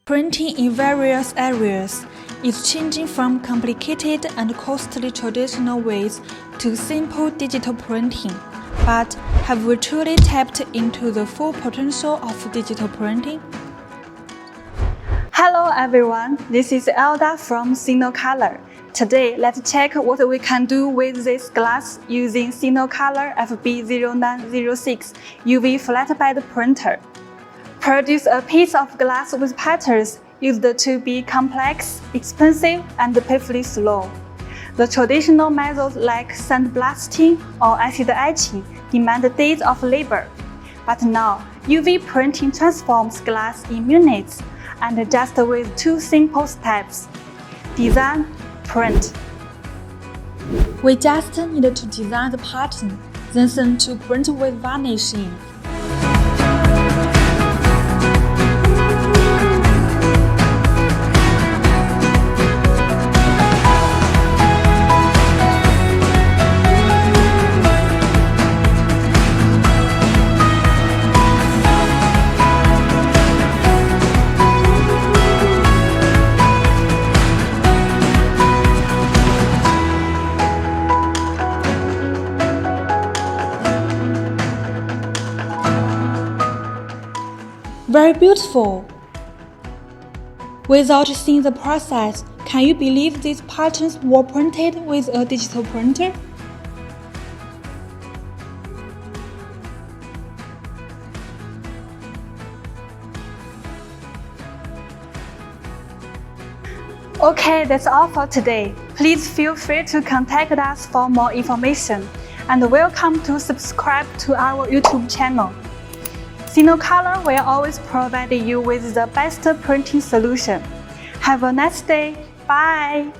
Printing in various areas is changing from complicated and costly traditional ways to simple digital printing. But have we truly tapped into the full potential of digital printing? Hello everyone, this is Alda from SinoColor. Today, let's check what we can do with this glass using SinoColor FB0906 UV flatbed printer. Produce a piece of glass with patterns used to be complex, expensive, and painfully slow. The traditional methods like sandblasting or acid etching demand days of labor. But now, UV printing transforms glass in minutes and just with two simple steps: design, print. We just need to design the pattern, then send to print with varnish ink. Very beautiful! Without seeing the process, can you believe these patterns were printed with a digital printer? Okay, that's all for today. Please feel free to contact us for more information, and welcome to subscribe to our YouTube channel. SinoColor will always provide you with the best printing solution. Have a nice day. Bye!